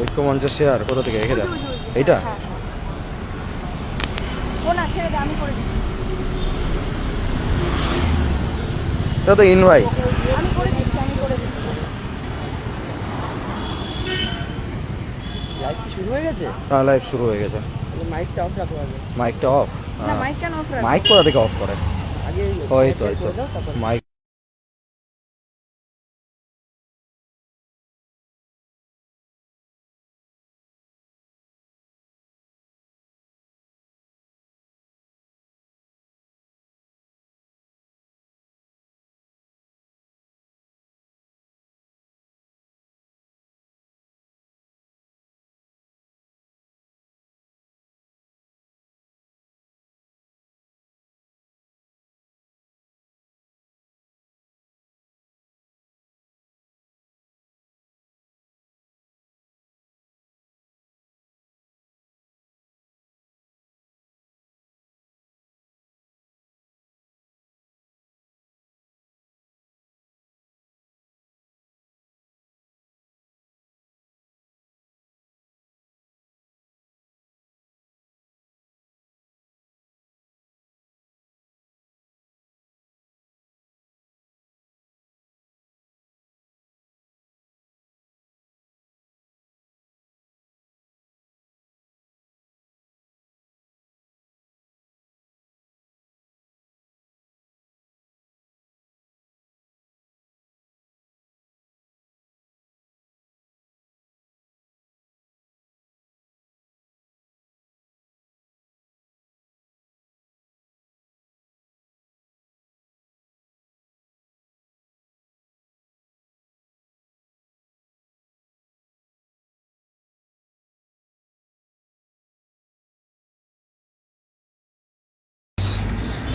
ঐক্যমঞ্চ share কোথা থেকে রেখে দাও এইটা? এটা তো ইনভাইট। লাইভ শুরু হয়ে গেছে? হ্যাঁ, লাইভ শুরু হয়ে গেছে। মাইকটা অফ রাখো আগে। মাইকটা অফ? না, মাইক কেন অফ রাখো? মাইক কোথা থেকে অফ করে? আগে ওই তো মাইক।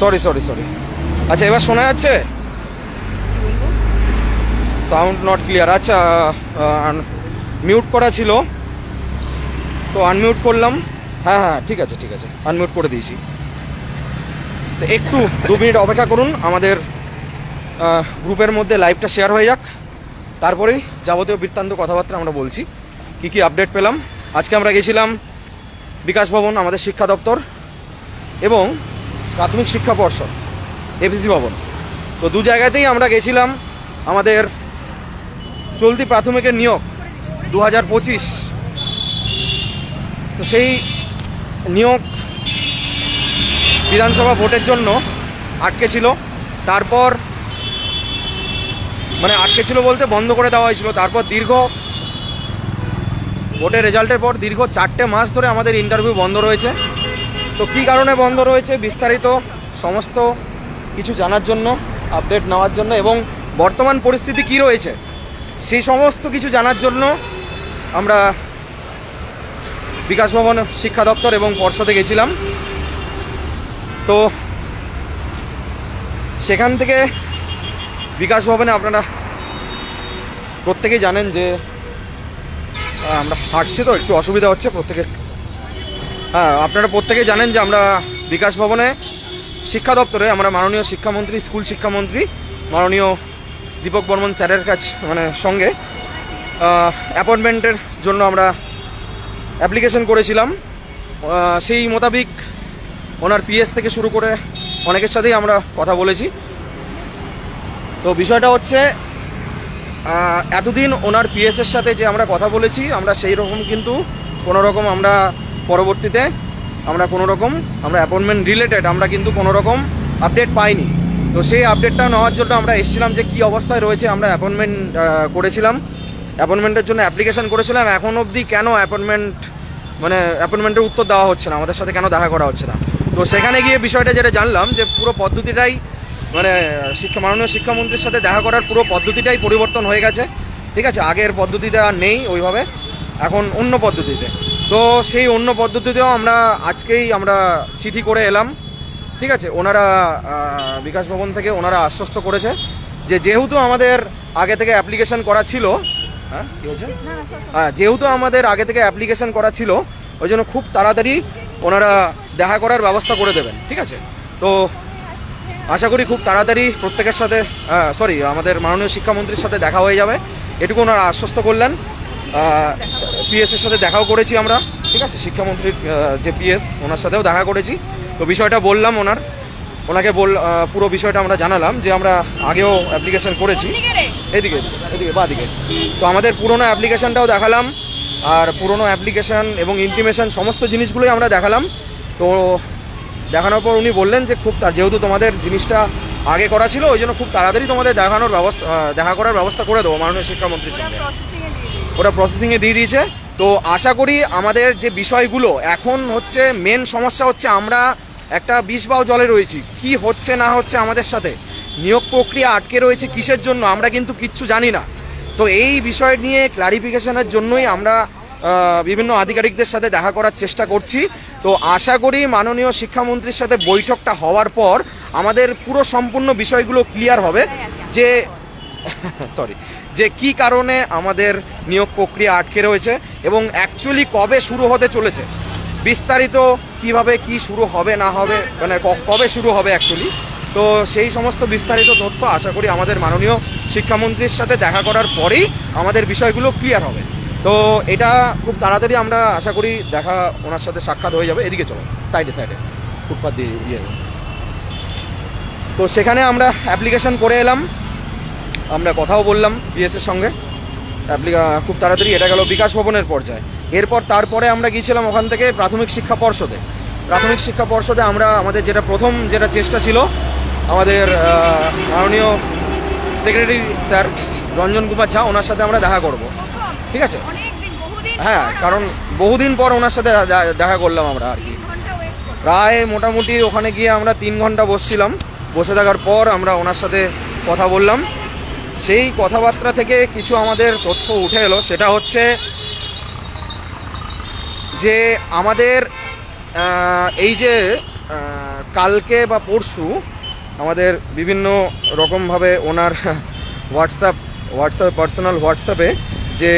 Sorry sorry sorry. আচ্ছা, এবার শোনা যাচ্ছে? Sound not clear. আচ্ছা, মিউট করা ছিল তো আনমিউট করলাম। হ্যাঁ হ্যাঁ, ঠিক আছে ঠিক আছে, আনমিউট করে দিয়েছি। তো একটু 2 মিনিট অপেক্ষা করুন, আমাদের গ্রুপের মধ্যে লাইভটা শেয়ার হয়ে যাক, তারপরেই যাবতীয় বৃত্তান্ত কথাবার্তা আমরা বলছি কি কি আপডেট পেলাম। আজকে আমরা গেছিলাম বিকাশ ভবন, আমাদের শিক্ষা দপ্তর, এবং প্রাথমিক শিক্ষা পর্ষদ এফিসি ভবন। তো 2 জায়গাতেই আমরা গেছিলাম আমাদের চলতি প্রাথমিকের নিয়োগ 2025। তো সেই নিয়োগ বিধানসভা ভোটের জন্য আটকে ছিল। তারপর মানে আটকে ছিল বলতে বন্ধ করে দেওয়া হয়েছিল। তারপর দীর্ঘ ভোটের রেজাল্টের পর দীর্ঘ 4টে মাস ধরে আমাদের ইন্টারভিউ বন্ধ রয়েছে। তো কী কারণে বন্ধ রয়েছে বিস্তারিত সমস্ত কিছু জানার জন্য, আপডেট নেওয়ার জন্য, এবং বর্তমান পরিস্থিতি কি রয়েছে সেই সমস্ত কিছু জানার জন্য আমরা বিকাশ ভবন, শিক্ষা দপ্তর এবং পর্ষদে গেছিলাম। তো সেখান থেকে বিকাশ ভবনে আপনারা প্রত্যেকেই জানেন যে আমরা হাঁটছি তো একটু অসুবিধা হচ্ছে প্রত্যেকের। হ্যাঁ, আপনারা প্রত্যেকেই জানেন যে আমরা বিকাশ ভবনে শিক্ষা দপ্তরে আমরা মাননীয় শিক্ষামন্ত্রী, স্কুল শিক্ষামন্ত্রী মাননীয় দীপক বর্মন স্যারের কাছে সঙ্গে অ্যাপয়েন্টমেন্টের জন্য আমরা অ্যাপ্লিকেশন করেছিলাম। সেই মোতাবিক ওনার পিএস থেকে শুরু করে অনেকের সাথেই আমরা কথা বলেছি। তো বিষয়টা হচ্ছে এতদিন ওনার পিএসের সাথে যে আমরা কথা বলেছি, আমরা সেই রকম কিন্তু কোনো রকম আমরা পরবর্তীতে আমরা অ্যাপয়েন্টমেন্ট রিলেটেড আমরা কিন্তু কোনো রকম আপডেট পাইনি। তো সেই আপডেটটা নেওয়ার জন্য আমরা এসেছিলাম যে কী অবস্থায় রয়েছে। আমরা অ্যাপয়েন্টমেন্ট করেছিলাম, অ্যাপয়েন্টমেন্টের জন্য অ্যাপ্লিকেশন করেছিলাম। এখন অবধি কেন অ্যাপয়েন্টমেন্টের উত্তর দেওয়া হচ্ছে না, আমাদের সাথে কেন দেখা করা হচ্ছে না। তো সেখানে গিয়ে বিষয়টা যেটা জানলাম যে পুরো পদ্ধতিটাই মাননীয় শিক্ষামন্ত্রীর সাথে দেখা করার পুরো পদ্ধতিটাই পরিবর্তন হয়ে গেছে। ঠিক আছে, আগের পদ্ধতিতে আর নেই ওইভাবে, এখন অন্য পদ্ধতিতে। তো সেই অন্য পদ্ধতিতেও আজকেই আমরা চিঠি করে এলাম। ঠিক আছে, ওনারা বিকাশ ভবন থেকে ওনারা আশ্বস্ত করেছে যে যেহেতু আমাদের আগে থেকে অ্যাপ্লিকেশন করা ছিল, হ্যাঁ কী হয়েছে, যেহেতু আমাদের আগে থেকে অ্যাপ্লিকেশন করা ছিল, ওই জন্য খুব তাড়াতাড়ি ওনারা দেখা করার ব্যবস্থা করে দেবেন। ঠিক আছে, তো আশা করি খুব তাড়াতাড়ি প্রত্যেকের সাথে আমাদের মাননীয় শিক্ষামন্ত্রীর সাথে দেখা হয়ে যাবে, এটুকু ওনারা আশ্বস্ত করলেন। পিএস এর সাথে দেখাও করেছি আমরা, ঠিক আছে, শিক্ষামন্ত্রীর যে পিএস ওনার সাথেও দেখা করেছি। তো বিষয়টা বললাম ওনাকে পুরো বিষয়টা আমরা জানালাম যে আমরা আগেও অ্যাপ্লিকেশন করেছি, এদিকে বাদিকে। তো আমাদের পুরোনো অ্যাপ্লিকেশনটাও দেখালাম, আর পুরোনো অ্যাপ্লিকেশন এবং ইন্টিমেশন সমস্ত জিনিসগুলোই আমরা দেখালাম। তো দেখানোর পর উনি বললেন যে যেহেতু তোমাদের জিনিসটা আগে করা ছিল, ওই জন্য খুব তাড়াতাড়ি তোমাদের দেখা করার ব্যবস্থা করে দেবো মাননীয় শিক্ষামন্ত্রীর সঙ্গে। ওরা প্রসেসিংয়ে দিয়ে দিয়েছে। তো আশা করি আমাদের যে বিষয়গুলো এখন হচ্ছে, মেন সমস্যা হচ্ছে আমরা একটা বিষবাও জলে রয়েছি। কি হচ্ছে না হচ্ছে আমাদের সাথে, নিয়োগ প্রক্রিয়া আটকে রয়েছে কিসের জন্য আমরা কিন্তু কিচ্ছু জানি না। তো এই বিষয় নিয়ে ক্লারিফিকেশনের জন্যই আমরা বিভিন্ন আধিকারিকদের সাথে দেখা করার চেষ্টা করছি। তো আশা করি মাননীয় শিক্ষামন্ত্রীর সাথে বৈঠকটা হওয়ার পর আমাদের পুরো সম্পূর্ণ বিষয়গুলো ক্লিয়ার হবে যে কি কারণে আমাদের নিয়োগ প্রক্রিয়া আটকে রয়েছে এবং অ্যাকচুয়ালি কবে শুরু হতে চলেছে, বিস্তারিত কিভাবে কি শুরু হবে না হবে, মানে কবে শুরু হবে অ্যাকচুয়ালি। তো সেই সমস্ত বিস্তারিত তথ্য আশা করি আমাদের মাননীয় শিক্ষামন্ত্রীর সাথে দেখা করার পরেই আমাদের বিষয়গুলো ক্লিয়ার হবে। তো এটা খুব তাড়াতাড়ি আমরা আশা করি ওনার সাথে সাক্ষাৎ হয়ে যাবে। এদিকে চলো, সাইডে ফুটপাথ দিয়ে তো সেখানে আমরা অ্যাপ্লিকেশন করে এলাম, আমরা কথাও বললাম পিএসের সঙ্গে। খুব তাড়াতাড়ি এটা গেল বিকাশ ভবনের পর্যায়ে। তারপরে আমরা গিয়েছিলাম ওখান থেকে প্রাথমিক শিক্ষা পর্ষদে। আমরা আমাদের প্রথম চেষ্টা ছিল, আমাদের মাননীয় সেক্রেটারি স্যার রঞ্জন কুমার ঝা, ওনার সাথে আমরা দেখা করব, ঠিক আছে। হ্যাঁ, কারণ বহুদিন পর ওনার সাথে দেখা করলাম আমরা আর কি। প্রায় মোটামুটি ওখানে গিয়ে আমরা 3 ঘন্টা বসে থাকার পর আমরা ওনার সাথে কথা বললাম। সেই কথাবার্তা থেকে কিছু আমাদের তথ্য উঠে এলো, সেটা হচ্ছে যে আমাদের এই যে কালকে বা পরশু আমাদের বিভিন্ন রকমভাবে ওনার পার্সোনাল হোয়াটসঅ্যাপে যে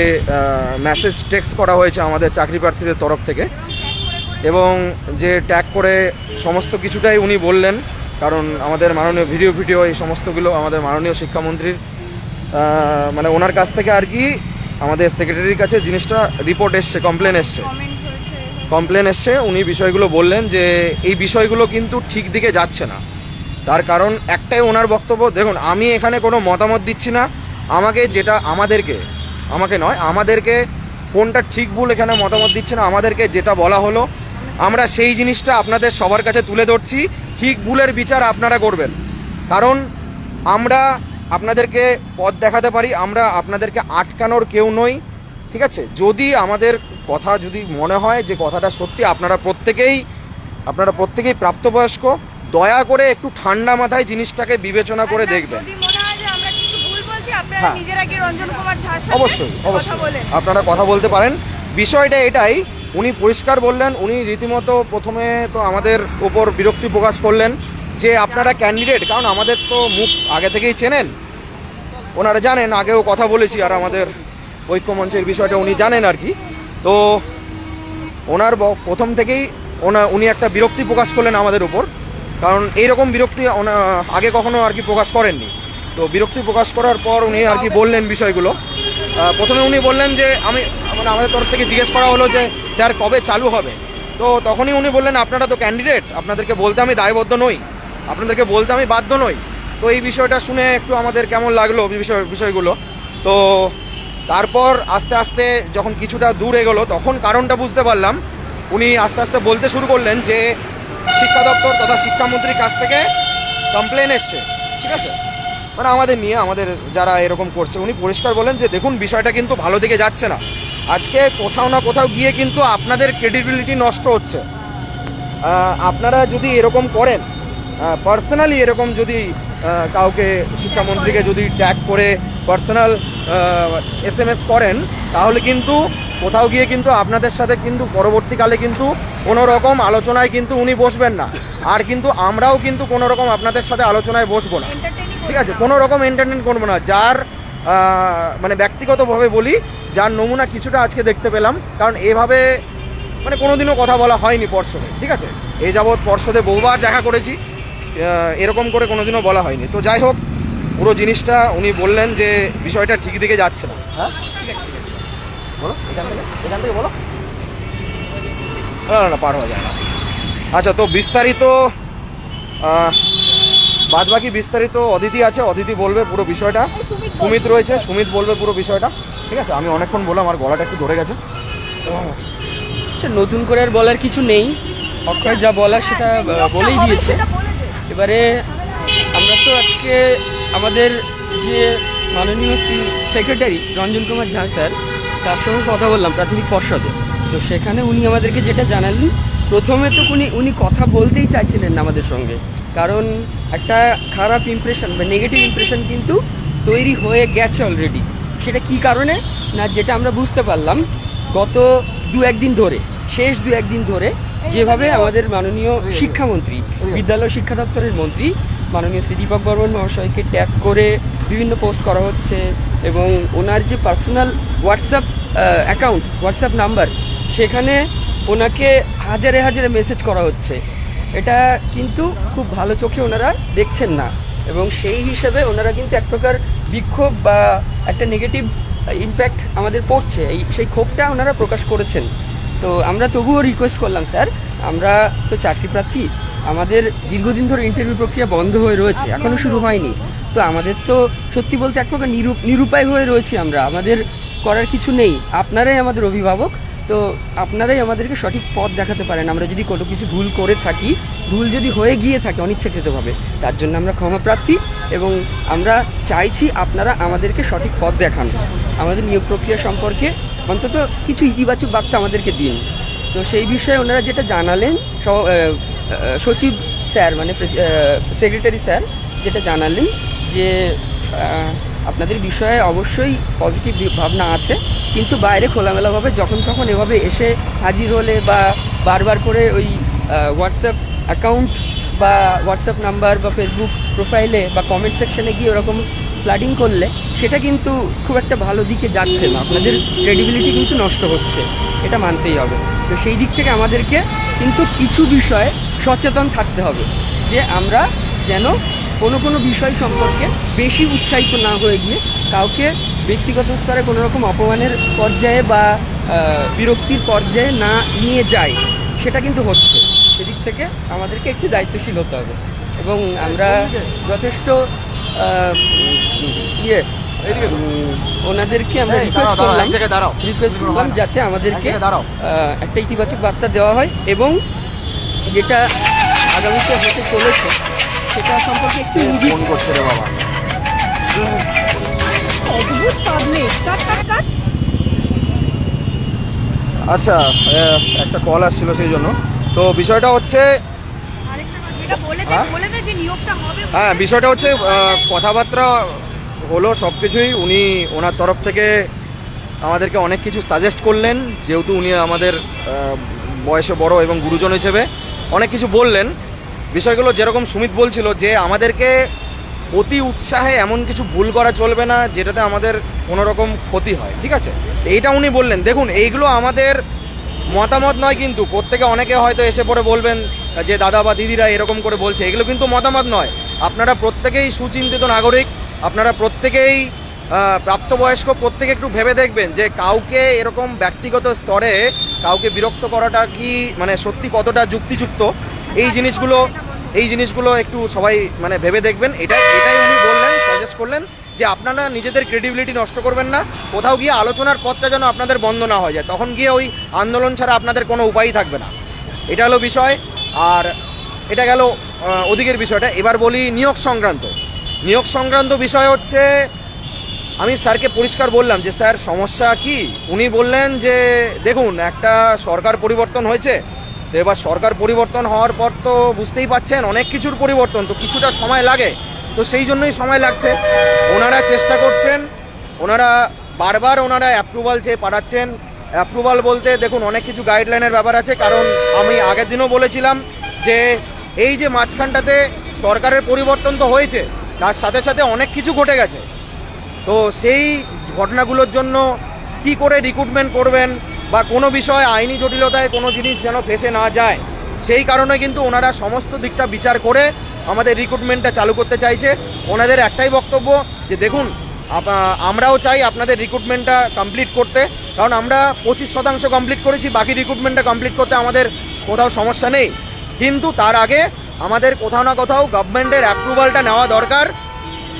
মেসেজ টেক্সট করা হয়েছে আমাদের চাকরি প্রার্থীদের তরফ থেকে, এবং যে ট্যাগ করে সমস্ত কিছুটাই উনি বললেন। কারণ আমাদের মাননীয় ভিডিও এই সমস্তগুলো আমাদের মাননীয় শিক্ষামন্ত্রীর মানে ওনার কাছ থেকে আর কি আমাদের সেক্রেটারির কাছে জিনিসটা রিপোর্ট এসছে, কমপ্লেন এসছে। উনি বিষয়গুলো বললেন যে এই বিষয়গুলো কিন্তু ঠিক দিকে যাচ্ছে না। তার কারণ একটাই ওনার বক্তব্য, দেখুন আমি এখানে কোনো মতামত দিচ্ছি না, আমাদেরকে কোনটা ঠিক ভুল এখানে মতামত দিচ্ছে না, আমাদেরকে যেটা বলা হলো আমরা সেই জিনিসটা আপনাদের সবার কাছে তুলে ধরছি। ঠিক ভুলের বিচার আপনারা করবেন, কারণ আমরা আপনাদেরকে পথ দেখাতে পারি, আমরা আপনাদেরকে আটকানোর কেউ নই, ঠিক আছে। যদি আমাদের কথা যদি মনে হয় যে কথাটা সত্যি, আপনারা প্রত্যেকেই প্রাপ্তবয়স্ক, দয়া করে একটু ঠান্ডা মাথায় জিনিসটাকে বিবেচনা করে দেখবেন। হ্যাঁ, অবশ্যই আপনারা কথা বলতে পারেন। বিষয়টা এটাই, উনি পরিষ্কার বললেন। উনি রীতিমতো প্রথমে তো আমাদের ওপর বিরক্তি প্রকাশ করলেন যে আপনারা ক্যান্ডিডেট, কারণ আমাদের তো মুখ আগে থেকেই চেনেন, ওনারা জানেন, আগেও কথা বলেছি, আর আমাদের ঐক্যমঞ্চের বিষয়টা উনি জানেন আর কি। তো ওনার প্রথম থেকেই উনি একটা বিরক্তি প্রকাশ করলেন আমাদের উপর, কারণ এইরকম বিরক্তি আগে কখনো আর কি প্রকাশ করেননি। তো বিরক্তি প্রকাশ করার পর উনি আর কি বললেন বিষয়গুলো। প্রথমে উনি বললেন যে আমাদের তরফ থেকে জিজ্ঞেস করা হলো যে স্যার কবে চালু হবে। তো তখনই উনি বললেন আপনারা তো ক্যান্ডিডেট, আপনাদেরকে বলতে আমি দায়বদ্ধ নই, আপনাদেরকে বলতে আমি বাধ্য নই। তো এই বিষয়টা শুনে একটু আমাদের কেমন লাগলো বিষয়গুলো। তো তারপর আস্তে আস্তে যখন কিছুটা দূর এগোলো, তখন কারণটা বুঝতে পারলাম। উনি আস্তে আস্তে বলতে শুরু করলেন যে শিক্ষা দপ্তর তথা শিক্ষামন্ত্রীর কাছ থেকে কমপ্লেন এসছে, ঠিক আছে, মানে আমাদের নিয়ে, আমাদের যারা এরকম করছে। উনি পরিষ্কার বলেন যে দেখুন বিষয়টা কিন্তু ভালো দিকে যাচ্ছে না, আজকে কোথাও না কোথাও গিয়ে কিন্তু আপনাদের ক্রেডিবিলিটি নষ্ট হচ্ছে। আপনারা যদি এরকম করেন, পার্সোনালি এরকম যদি কাউকে শিক্ষামন্ত্রীকে যদি ট্যাগ করে পার্সোনাল SMS করেন, তাহলে কিন্তু কোথাও গিয়ে কিন্তু আপনাদের সাথে কিন্তু পরবর্তীকালে কিন্তু কোনো রকম আলোচনায় কিন্তু উনি বসবেন না, আর কিন্তু আমরাও কিন্তু কোনো রকম আপনাদের সাথে আলোচনায় বসবো না, ঠিক আছে, কোনো রকম এন্টারটেইন করবো না। যার মানে ব্যক্তিগতভাবে বলি, যার নমুনা কিছুটা আজকে দেখতে পেলাম, কারণ এভাবে মানে কোনোদিনও কথা বলা হয়নি পর্ষদে, ঠিক আছে। এই যাবৎ পর্ষদে বহুবার দেখা করেছি, এরকম করে কোনোদিনও বলা হয়নি। তো যাই হোক, পুরো জিনিসটা উনি বললেন যে বিষয়টা ঠিক দিকে যাচ্ছে না। হ্যাঁ, বলো, এখান থেকে বলো। না পার হওয়া যায় না। আচ্ছা, তো বিস্তারিত বাদ বাকি বিস্তারিত অদিতি আছে, অদিতি বলবে পুরো বিষয়টা। সুমিত রয়েছে, সুমিত বলবে পুরো বিষয়টা। ঠিক আছে, আমি অনেকক্ষণ বললাম, আমার গলাটা একটু ধরে গেছে। আচ্ছা, নতুন করে আর বলার কিছু নেই, অক্ষয় যা বলার সেটা বলেই দিয়েছে। এবারে আমরা তো আজকে আমাদের যে মাননীয় সেক্রেটারি রঞ্জন কুমার ঝা স্যার, তার সঙ্গে কথা বললাম প্রাথমিক পর্ষদে। তো সেখানে উনি আমাদেরকে যেটা জানালেন, প্রথমে তো উনি কথা বলতেই চাইছিলেন না আমাদের সঙ্গে, কারণ একটা খারাপ ইমপ্রেশন বা নেগেটিভ ইমপ্রেশন কিন্তু তৈরি হয়ে গেছে অলরেডি। সেটা কি কারণে না, যেটা আমরা বুঝতে পারলাম গত শেষ দু একদিন ধরে যেভাবে আমাদের মাননীয় শিক্ষামন্ত্রী, বিদ্যালয় শিক্ষা দপ্তরের মন্ত্রী মাননীয় শ্রী দীপক বর্মন মহাশয়কে ট্যাগ করে বিভিন্ন পোস্ট করা হচ্ছে, এবং ওনার যে পার্সোনাল হোয়াটসঅ্যাপ নাম্বার, সেখানে ওনাকে হাজারে হাজারে মেসেজ করা হচ্ছে। এটা কিন্তু খুব ভালো চোখে ওনারা দেখছেন না, এবং সেই হিসেবে ওনারা কিন্তু এক প্রকার বিক্ষোভ বা একটা নেগেটিভ ইমপ্যাক্ট আমাদের পড়ছে, সেই ক্ষোভটা ওনারা প্রকাশ করেছেন। তো আমরা তবুও রিকোয়েস্ট করলাম, স্যার আমরা তো চাকরি প্রার্থী, আমাদের দীর্ঘদিন ধরে ইন্টারভিউ প্রক্রিয়া বন্ধ হয়ে রয়েছে, এখনও শুরু হয়নি। তো আমাদের তো সত্যি বলতে এক প্রকার নিরুপায় হয়ে রয়েছি আমরা, আমাদের করার কিছু নেই। আপনারাই আমাদের অভিভাবক, তো আপনারাই আমাদেরকে সঠিক পথ দেখাতে পারেন। আমরা যদি কোনো কিছু ভুল করে থাকি, ভুল যদি হয়ে গিয়ে থাকে অনিচ্ছাকৃতভাবে, তার জন্য আমরা ক্ষমা প্রার্থী, এবং আমরা চাইছি আপনারা আমাদেরকে সঠিক পথ দেখান, আমাদের নিয়োগ প্রক্রিয়া সম্পর্কে অন্তত কিছু ইতিবাচক বার্তা আমাদেরকে দিন। তো সেই বিষয়ে ওনারা যেটা জানালেন, সচিব স্যার মানে সেক্রেটারি স্যার যেটা জানালেন যে আপনাদের বিষয়ে অবশ্যই পজিটিভ ভাবনা আছে, কিন্তু বাইরে খোলামেলাভাবে যখন তখন এভাবে এসে হাজির হলে বা বারবার করে ওই হোয়াটসঅ্যাপ অ্যাকাউন্ট বা হোয়াটসঅ্যাপ নাম্বার বা ফেসবুক প্রোফাইলে বা কমেন্ট সেকশনে গিয়ে ওরকম ফ্লাডিং করলে সেটা কিন্তু খুব একটা ভালো দিকে যাচ্ছে না, আপনাদের ক্রেডিবিলিটি কিন্তু নষ্ট হচ্ছে, এটা মানতেই হবে। তো সেই দিক থেকে আমাদেরকে কিন্তু কিছু বিষয়ে সচেতন থাকতে হবে, যে আমরা যেন কোনো বিষয় সম্পর্কে বেশি উৎসাহিত না হয়ে গিয়ে কাউকে ব্যক্তিগত স্তরে কোনো রকম অপমানের পর্যায়ে বা বিরক্তির পর্যায়ে না নিয়ে যায়, সেটা কিন্তু হচ্ছে। সেদিক থেকে আমাদেরকে একটু দায়িত্বশীল হতে হবে, এবং আমরা যথেষ্ট ওনাদেরকে আমরা রিকোয়েস্ট করলাম যাতে আমাদেরকে একটা ইতিবাচক বার্তা দেওয়া হয়, এবং যেটা আগামীতে হতে চলেছে সেটা সম্পর্কে একটু ফোন করছে রে বাবা। আচ্ছা, একটা কল আসছিল সেই জন্য। তো বিষয়টা হচ্ছে হ্যাঁ, বিষয়টা হচ্ছে কথাবার্তা হলো সব কিছুই। উনি ওনার তরফ থেকে আমাদেরকে অনেক কিছু সাজেস্ট করলেন, যেহেতু উনি আমাদের বয়সে বড় এবং গুরুজন হিসেবে অনেক কিছু বললেন। বিষয়গুলো যেরকম সুমিত বলছিল যে আমাদেরকে অতি উৎসাহে এমন কিছু ভুল করা চলবে না যেটাতে আমাদের কোনো রকম ক্ষতি হয়, ঠিক আছে? এইটা উনি বললেন। দেখুন, এইগুলো আমাদের মতামত নয়, কিন্তু প্রত্যেকে অনেকে হয়তো এসে পড়ে বলবেন যে দাদা বা দিদিরা এরকম করে বলছে, এগুলো কিন্তু মতামত নয়। আপনারা প্রত্যেকেই সুচিন্তিত নাগরিক, আপনারা প্রত্যেকেই প্রাপ্তবয়স্ক, প্রত্যেকে একটু ভেবে দেখবেন যে কাউকে এরকম ব্যক্তিগত স্তরে কাউকে বিরক্ত করাটা কি মানে সত্যি কতটা যুক্তিযুক্ত, এই জিনিসগুলো একটু সবাই মানে ভেবে দেখবেন। এটাই উনি বললেন, সাজেস্ট করলেন যে আপনারা নিজেদের ক্রেডিবিলিটি নষ্ট করবেন না, কোথাও গিয়ে আলোচনার পথটা যেন আপনাদের বন্ধ না হয়ে যায়, তখন গিয়ে ওই আন্দোলন ছাড়া আপনাদের কোনো উপায়ই থাকবে না। এটা হলো বিষয়। আর এটা গেল ওদিকের বিষয়টা। এবার বলি নিয়োগ সংক্রান্ত বিষয় হচ্ছে, আমি স্যারকে পরিষ্কার বললাম যে স্যার সমস্যা কি। উনি বললেন যে দেখুন, একটা সরকার পরিবর্তন হয়েছে, তো এবার সরকার পরিবর্তন হওয়ার পর তো বুঝতেই পাচ্ছেন অনেক কিছুর পরিবর্তন, তো কিছুটা সময় লাগে, তো সেই জন্যই সময় লাগছে। ওনারা চেষ্টা করছেন, ওনারা বারবার অ্যাপ্রুভাল চেয়ে পাঠাচ্ছেন। অ্যাপ্রুভাল বলতে দেখুন অনেক কিছু গাইডলাইনের ব্যাপার আছে, কারণ আমি আগের দিনও বলেছিলাম যে এই যে মাঝখানটাতে সরকারের পরিবর্তন তো হয়েছে, তার সাথে সাথে অনেক কিছু ঘটে গেছে। তো সেই ঘটনাগুলোর জন্য কি করে রিক্রুটমেন্ট করবেন বা কোনো বিষয় আইনি জটিলতায় কোনো জিনিস যেন ফেসে না যায়, সেই কারণে কিন্তু ওনারা সমস্ত দিকটা বিচার করে আমাদের রিক্রুটমেন্টটা চালু করতে চাইছে। ওনাদের একটাই বক্তব্য যে দেখুন আমরাও চাই আপনাদের রিক্রুটমেন্টটা কমপ্লিট করতে, কারণ আমরা 25% কমপ্লিট করেছি, বাকি রিক্রুটমেন্টটা কমপ্লিট করতে আমাদের কোথাও সমস্যা নেই। কিন্তু তার আগে আমাদের কোথাও না কোথাও গভর্নমেন্টের অ্যাপ্রুভালটা নেওয়া দরকার,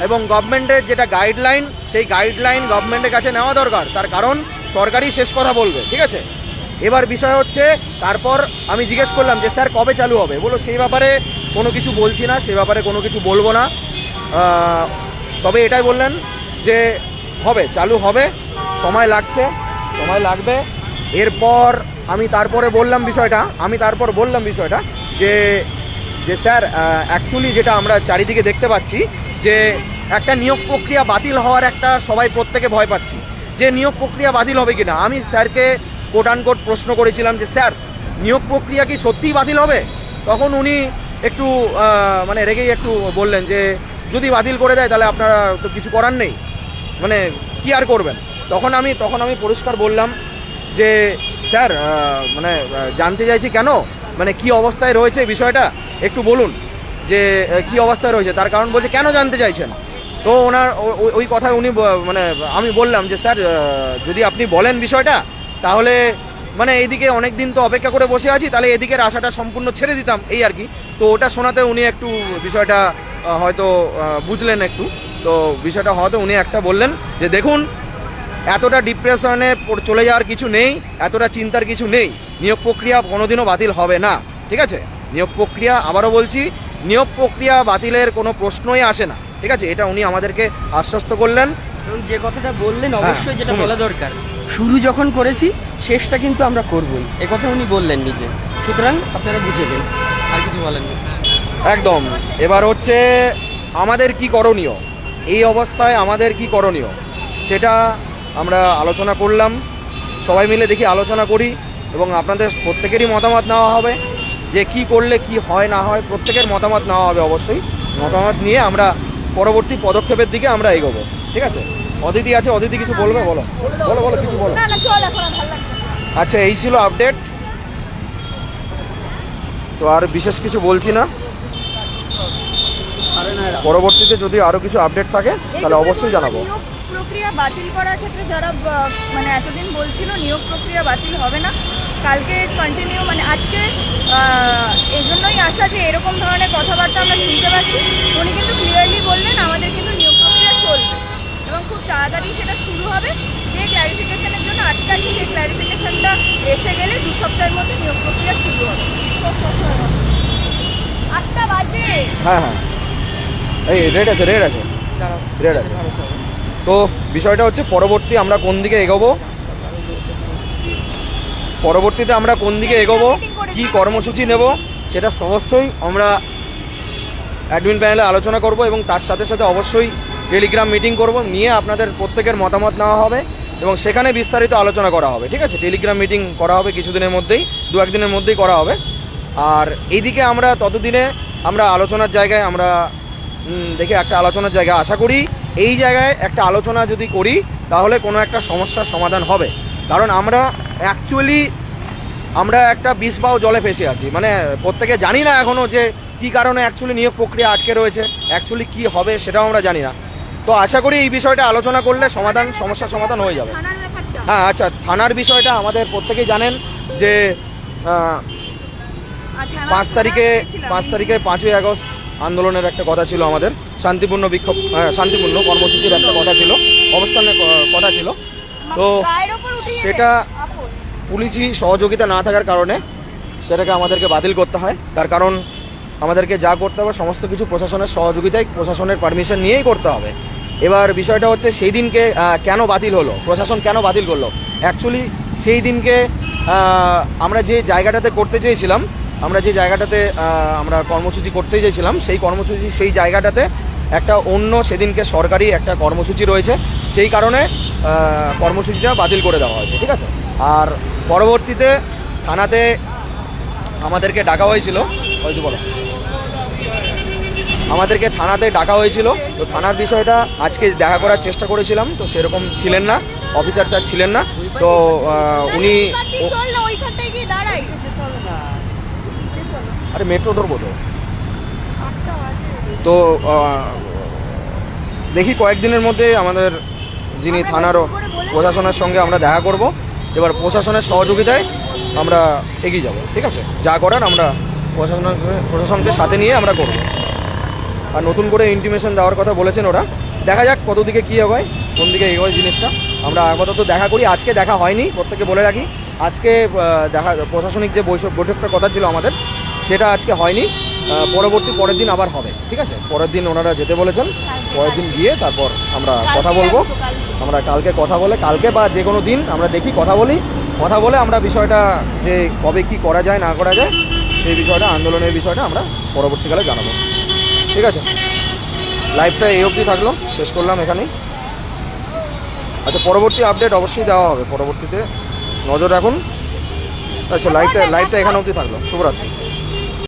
এবং গভর্নমেন্টের যেটা গাইডলাইন সেই গাইডলাইন গভর্নমেন্টের কাছে নেওয়া দরকার। তার কারণ সরকারই শেষ কথা বলবে, ঠিক আছে। এবার বিষয় হচ্ছে, তারপর আমি জিজ্ঞেস করলাম যে স্যার কবে চালু হবে, বলো সেই ব্যাপারে কোনো কিছু বলছি না, সে ব্যাপারে কোনো কিছু বলবো না। তবে এটাই বললেন যে হবে, চালু হবে, সময় লাগবে। এরপর আমি তারপর বললাম বিষয়টা যে স্যার অ্যাকচুয়ালি যেটা আমরা চারিদিকে দেখতে পাচ্ছি যে একটা নিয়োগ প্রক্রিয়া বাতিল হওয়ার একটা সবাই প্রত্যেকে ভয় পাচ্ছি যে নিয়োগ প্রক্রিয়া বাতিল হবে কিনা। আমি স্যারকে কোট আনকোট প্রশ্ন করেছিলাম যে স্যার নিয়োগ প্রক্রিয়া কি সত্যিই বাতিল হবে? তখন উনি একটু মানে রেগেই একটু বললেন যে যদি বাতিল করে দেয় তাহলে আপনারা তো কিছু করার নেই, মানে কি আর করবেন। তখন আমি পরিষ্কার বললাম যে স্যার মানে জানতে চাইছি কেন, মানে কি অবস্থায় রয়েছে বিষয়টা একটু বলুন, যে কি অবস্থায় রয়েছে। তার কারণ বলছে কেন জানতে চাইছেন। তো ওনার ওই কথায় উনি মানে আমি বললাম যে স্যার যদি আপনি বলেন বিষয়টা তাহলে মানে এইদিকে অনেক দিন তো অপেক্ষা করে বসে আছি, তাহলে এদিকের আশাটা সম্পূর্ণ ছেড়ে দিতাম, এই আর কি। তো ওটা শোনাতে উনি একটু বিষয়টা হয়তো বুঝলেন একটু। তো বিষয়টা হয়তো উনি একটা বললেন যে দেখুন এতটা ডিপ্রেশনে চলে যাওয়ার কিছু নেই, এতটা চিন্তার কিছু নেই, নিয়োগ প্রক্রিয়া কোনোদিনও বাতিল হবে না, ঠিক আছে। নিয়োগ প্রক্রিয়া, আবারও বলছি, নিয়োগ প্রক্রিয়া বাতিলের কোনো প্রশ্নই আসে না, ঠিক আছে। এটা উনি আমাদেরকে আশ্বস্ত করলেন। এবং যে কথাটা বললেন অবশ্যই যেটা শুনুন। বলা দরকার, শুরু যখন করেছি শেষটা কিন্তু আমরা করবই, এ কথা উনি বললেন নিজে। সুতরাং আপনারা বুঝে দিন, আর কিছু বলেন না। একদম। এবার হচ্ছে আমাদের কি করণীয়, এই অবস্থায় আমাদের কি করণীয় সেটা আমরা আলোচনা করলাম, সবাই মিলে দেখি আলোচনা করি, এবং আপনাদের প্রত্যেকেরই মতামত নেওয়া হবে যে কি করলে কি হয় না হয়, প্রত্যেকের মতামত নেওয়া হবে অবশ্যই। মতামত নিয়ে আমরা পরবর্তী পদক্ষেপের দিকে আমরা এগোবো, ঠিক আছে। অদিতি আছে, অদিতি কিছু বলবে, বলো কিছু বলো। আচ্ছা, এই ছিল আপডেট, তো আর বিশেষ কিছু বলছি না। পরবর্তীতে যদি আরো কিছু আপডেট থাকে তাহলে অবশ্যই জানাবো। নিয়োগ প্রক্রিয়া বাতিল করার ক্ষেত্রে যারা মানে এতদিন বলছিল নিয়োগ প্রক্রিয়া বাতিল হবে না, কালকে কন্টিনিউ মানে আজকে এই জন্যই আশা যে এরকম ধরনের কথাবার্তা আমরা শুনতে পাচ্ছি। উনি কিন্তু ক্লিয়ারলি বললেন আমাদের কিন্তু নিয়োগ প্রক্রিয়া চলবে এবং খুব তাড়াতাড়ি সেটা শুরু হবে। যে ক্ল্যারিফিকেশনের জন্য আজকে সেই ক্ল্যারিফিকেশনটা এসে গেলে 2 সপ্তাহের মধ্যে নিয়োগ প্রক্রিয়া শুরু হবে। 8টা বাজে। হ্যাঁ, এই রেড আছে। তো বিষয়টা হচ্ছে পরবর্তী আমরা কোন দিকে এগোবো, কি কর্মসূচি নেব সেটা অবশ্যই আমরা অ্যাডমিন প্যানেলে আলোচনা করব, এবং তার সাথে সাথে অবশ্যই টেলিগ্রাম মিটিং করব, নিয়ে আপনাদের প্রত্যেকের মতামত নেওয়া হবে এবং সেখানে বিস্তারিত আলোচনা করা হবে, ঠিক আছে। টেলিগ্রাম মিটিং করা হবে কিছুদিনের মধ্যেই, 2-1 দিনের মধ্যেই করা হবে। আর এইদিকে আমরা ততদিনে আমরা আলোচনার জায়গায় আমরা দেখে একটা আলোচনার জায়গা আশা করি, এই জায়গায় একটা আলোচনা যদি করি তাহলে কোনো একটা সমস্যার সমাধান হবে। কারণ আমরা একটা বিষবাও জলে ফেসে আছি, মানে প্রত্যেকে জানি না এখনও যে কী কারণে অ্যাকচুয়ালি নিয়োগ প্রক্রিয়া আটকে রয়েছে, অ্যাকচুয়ালি কী হবে সেটাও আমরা জানি না। তো আশা করি এই বিষয়টা আলোচনা করলে সমস্যার সমাধান হয়ে যাবে। হ্যাঁ, আচ্ছা, থানার বিষয়টা আমাদের প্রত্যেকেই জানেন যে 5 তারিখে 5ই আগস্ট আন্দোলনের একটা কথা ছিল, আমাদের শান্তিপূর্ণ কর্মসূচির একটা কথা ছিল, অবস্থানের কথা ছিল। তো সেটা পুলিশি সহযোগিতা না থাকার কারণে সেটাকে আমাদেরকে বাতিল করতে হয়। তার কারণ আমাদেরকে যা করতে হবে সমস্ত কিছু প্রশাসনের সহযোগিতায়, প্রশাসনের পারমিশন নিয়েই করতে হবে। এবার বিষয়টা হচ্ছে সেই দিনকে কেন বাতিল হলো, প্রশাসন কেন বাতিল করলো। অ্যাকচুয়ালি সেই দিনকে আমরা যে জায়গাটাতে করতে চেয়েছিলাম, আমরা কর্মসূচি করতে চেয়েছিলাম, সেই জায়গাটাতে একটা অন্য সেদিনকে সরকারি একটা কর্মসূচি রয়েছে, সেই কারণে কর্মসূচিটা বাতিল করে দেওয়া হয়েছে, ঠিক আছে। আর পরবর্তীতে থানাতে আমাদেরকে ডাকা হয়েছিল, আমাদেরকে থানাতে ডাকা হয়েছিল। তো থানার বিষয়টা আজকে দেখা করার চেষ্টা করেছিলাম, তো সেরকম ছিলেন না, অফিসার স্যার ছিলেন না। তো উনি আরে মেট্রো ধরবো তো, তো দেখি কয়েকদিনের মধ্যে আমাদের যিনি থানার প্রশাসনের সঙ্গে আমরা দেখা করব, এবার প্রশাসনের সহযোগিতায় আমরা এগিয়ে যাব, ঠিক আছে? যা করার আমরা প্রশাসনকে সাথে নিয়ে আমরা করব। আর নতুন করে ইন্টিমেশন দেওয়ার কথা বলেছেন ওরা, দেখা যাক কত দিকে কী হয়, কোন দিকে এগোয় জিনিসটা। আমরা আপাতত দেখা করি, আজকে দেখা হয়নি, প্রত্যেকে বলে রাখি। আজকে দেখা প্রশাসনিক যে বৈঠকটার কথা ছিল আমাদের, সেটা আজকে হয়নি। পরের দিন আবার হবে, ঠিক আছে? পরের দিন ওনারা যেতে বলেছেন, পরের দিন গিয়ে তারপর আমরা কথা বলবো। আমরা কালকে কথা বলে, কালকে বা যে কোনো দিন আমরা দেখি কথা বলে আমরা বিষয়টা যে কবে কি করা যায় না করা যায় সেই বিষয়টা, আন্দোলনের বিষয়টা আমরা পরবর্তীকালে জানাবো, ঠিক আছে? লাইভটা এই অবধি থাকলো, শেষ করলাম এখানেই। আচ্ছা, পরবর্তী আপডেট অবশ্যই দেওয়া হবে, পরবর্তীতে নজর রাখুন। আচ্ছা, লাইভটা এখানে অবধি থাকলো। শুভরাত্রি।